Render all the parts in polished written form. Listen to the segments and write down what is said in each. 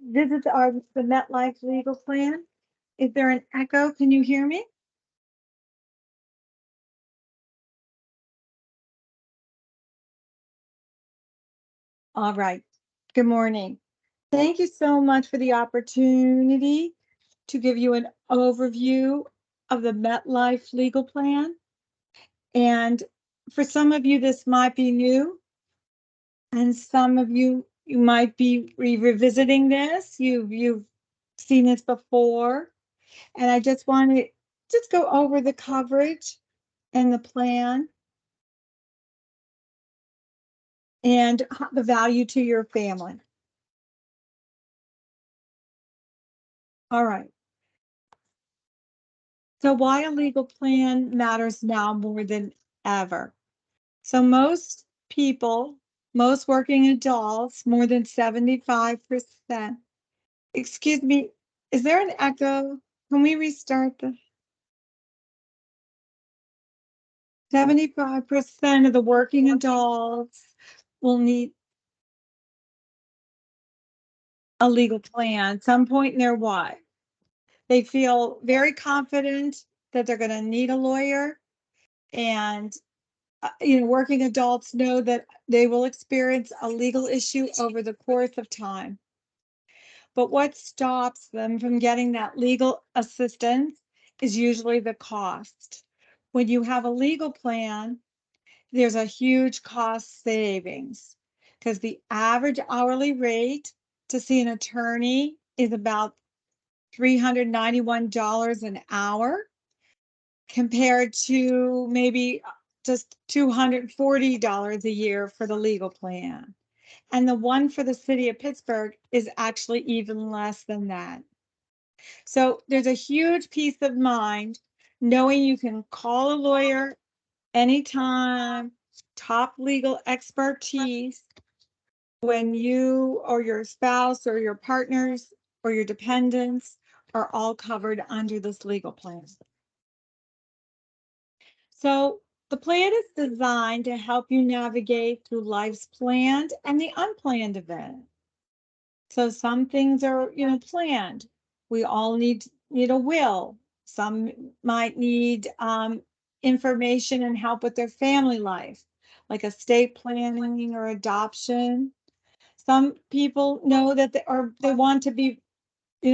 visit the MetLife legal plan. Is there an echo? Can you hear me? All right. Good morning. Thank you so much for the opportunity to give you an overview of the MetLife legal plan. And for some of you, this might be new, and some of you might be revisiting this. You've seen this before, and I just want to just go over the coverage and the plan and the value to your family. All right. So why a legal plan matters now more than ever. So most working adults, more than 75%. Excuse me, is there an echo? Can we restart the 75% of the working adults will need a legal plan some point in their life. They feel very confident that they're going to need a lawyer, and working adults know that they will experience a legal issue over the course of time. But what stops them from getting that legal assistance is usually the cost. When you have a legal plan, there's a huge cost savings because the average hourly rate to see an attorney is about $391 an hour compared to maybe just $240 a year for the legal plan. And the one for the city of Pittsburgh is actually even less than that. So there's a huge peace of mind knowing you can call a lawyer anytime, top legal expertise when you or your spouse or your partners or your dependents are all covered under this legal plan. So the plan is designed to help you navigate through life's planned and the unplanned event. So some things are, planned. We all need a will. Some might need information and help with their family life, like estate planning or adoption. Some people know that they want to be,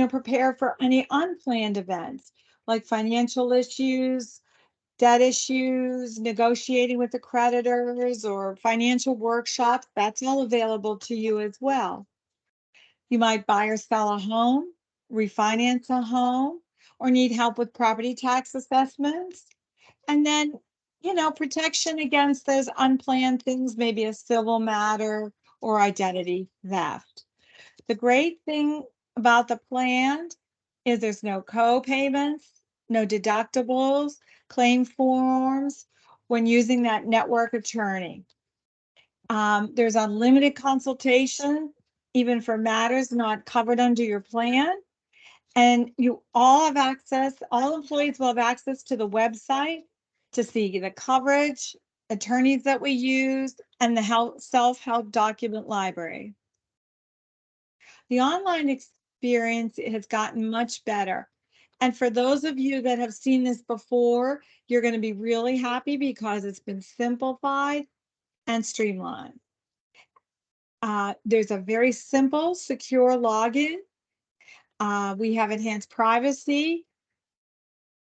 prepared for any unplanned events, like financial issues, debt issues, negotiating with the creditors, or financial workshops. That's all available to you as well. You might buy or sell a home, refinance a home, or need help with property tax assessments. And then, protection against those unplanned things, maybe a civil matter or identity theft. The great thing about the plan is there's no co-payments, no deductibles, claim forms when using that network attorney. There's unlimited consultation, even for matters not covered under your plan. And all employees will have access to the website to see the coverage, attorneys that we use, and the self-help document library. The online experience has gotten much better. And for those of you that have seen this before, you're going to be really happy because it's been simplified and streamlined. There's a very simple, secure login. We have enhanced privacy.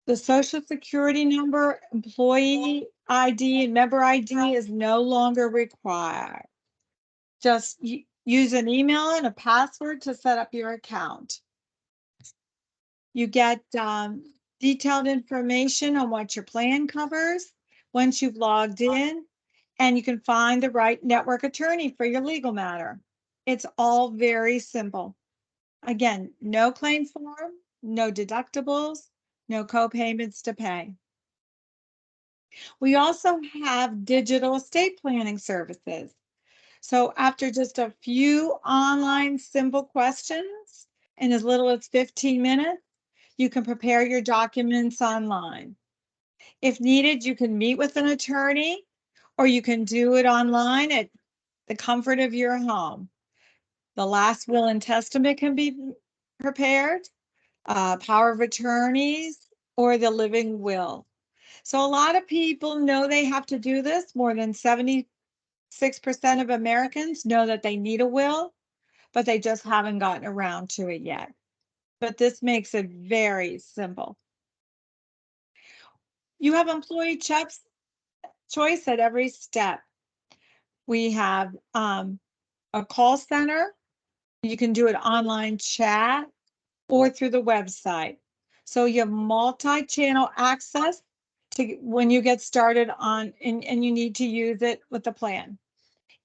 The social security number, employee ID, and member ID is no longer required. Just use an email and a password to set up your account. You get detailed information on what your plan covers once you've logged in, and you can find the right network attorney for your legal matter. It's all very simple. Again, no claim form, no deductibles, no co-payments to pay. We also have digital estate planning services. So after just a few online simple questions in as little as 15 minutes, you can prepare your documents online. If needed, you can meet with an attorney, or you can do it online at the comfort of your home. The last will and testament can be prepared, power of attorneys, or the living will. So a lot of people know they have to do this. More than 76% of Americans know that they need a will, but they just haven't gotten around to it yet. But this makes it very simple. You have employee choice at every step. We have a call center. You can do it online chat or through the website. So you have multi-channel access to when you get started on and you need to use it with the plan.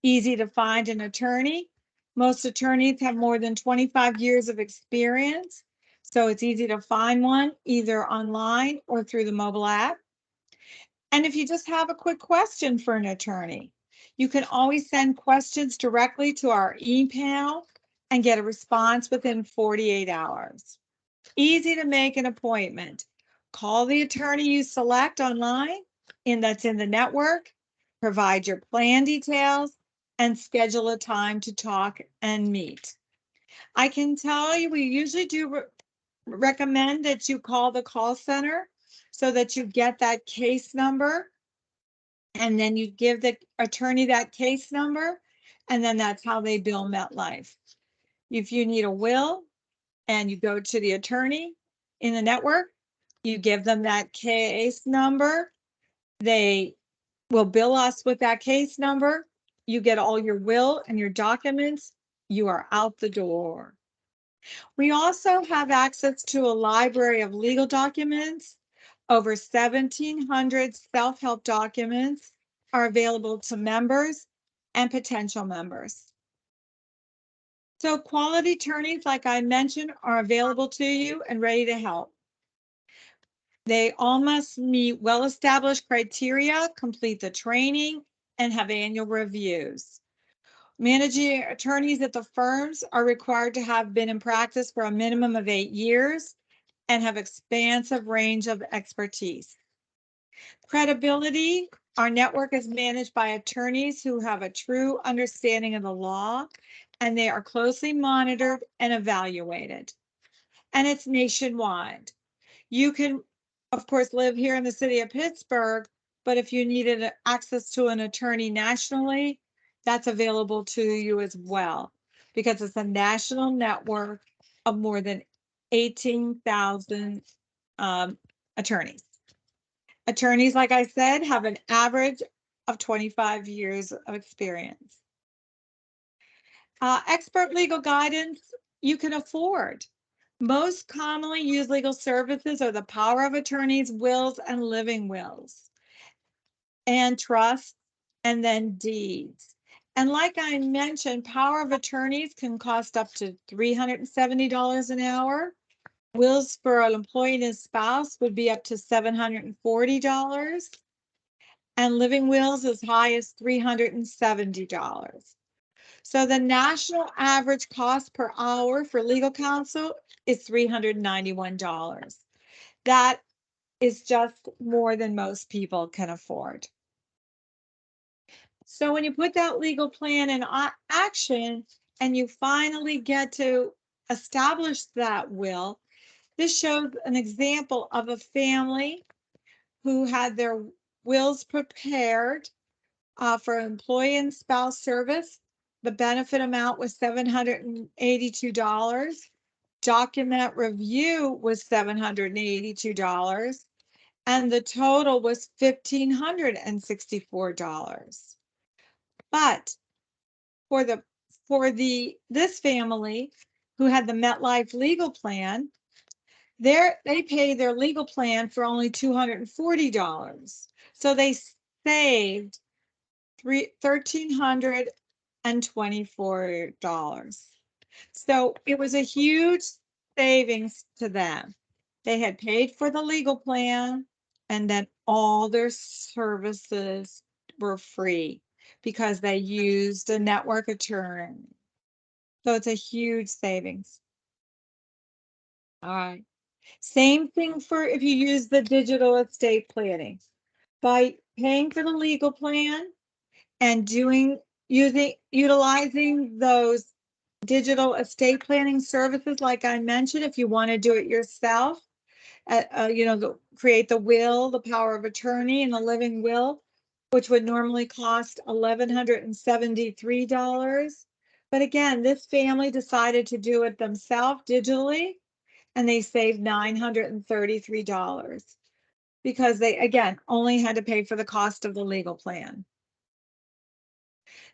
Easy to find an attorney. Most attorneys have more than 25 years of experience, so it's easy to find one either online or through the mobile app. And if you just have a quick question for an attorney, you can always send questions directly to our email and get a response within 48 hours. Easy to make an appointment. Call the attorney you select online and that's in the network, provide your plan details, and schedule a time to talk and meet. I can tell you, we usually do recommend that you call the call center so that you get that case number, and then you give the attorney that case number, and then that's how they bill MetLife. If you need a will and you go to the attorney in the network, you give them that case number, they will bill us with that case number. You get all your will and your documents, you are out the door. We also have access to a library of legal documents. Over 1,700 self-help documents are available to members and potential members. So quality attorneys, like I mentioned, are available to you and ready to help. They all must meet well-established criteria, complete the training, and have annual reviews. Managing attorneys at the firms are required to have been in practice for a minimum of 8 years and have expansive range of expertise. Credibility, our network is managed by attorneys who have a true understanding of the law, and they are closely monitored and evaluated. And it's nationwide. You can, of course, live here in the city of Pittsburgh, but if you needed access to an attorney nationally, that's available to you as well, because it's a national network of more than 18,000 attorneys. Attorneys, like I said, have an average of 25 years of experience. Expert legal guidance you can afford. Most commonly used legal services are the power of attorneys, wills, and living wills, and trusts, and then deeds. And like I mentioned, power of attorneys can cost up to $370 an hour. Wills for an employee and his spouse would be up to $740, and living wills as high as $370. So the national average cost per hour for legal counsel is $391. That is just more than most people can afford. So when you put that legal plan in action and you finally get to establish that will, this shows an example of a family who had their wills prepared for employee and spouse service. The benefit amount was $782. Document review was $782. And the total was $1,564. But for this family who had the MetLife legal plan, they paid their legal plan for only $240. So they saved $1,324. So it was a huge savings to them. They had paid for the legal plan, and then all their services were free because they used a network attorney. So it's a huge savings. All right. Same thing for if you use the digital estate planning. By paying for the legal plan and utilizing those digital estate planning services, like I mentioned, if you want to do it yourself, create the will, the power of attorney, and the living will, which would normally cost $1,173. But again, this family decided to do it themselves digitally, and they saved $933 because they, again, only had to pay for the cost of the legal plan.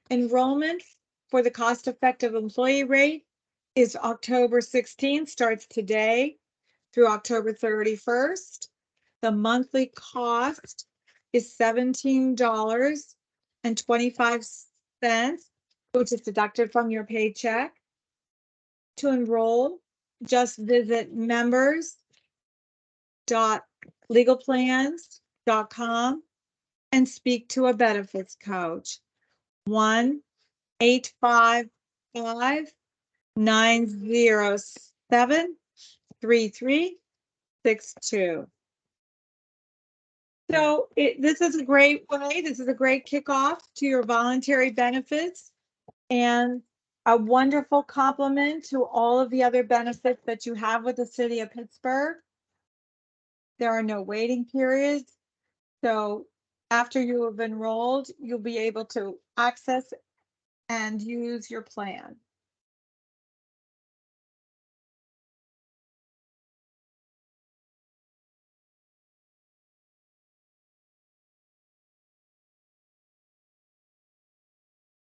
Enrollment for the cost-effective employee rate is October 16th, starts today through October 31st. The monthly cost is $17.25, which is deducted from your paycheck. To enroll, just visit members.legalplans.com and speak to a benefits coach. 1-855-907-3362. So this is a great way. This is a great kickoff to your voluntary benefits and a wonderful complement to all of the other benefits that you have with the city of Pittsburgh. There are no waiting periods. So after you have enrolled, you'll be able to access and use your plan.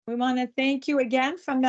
We want to thank you again from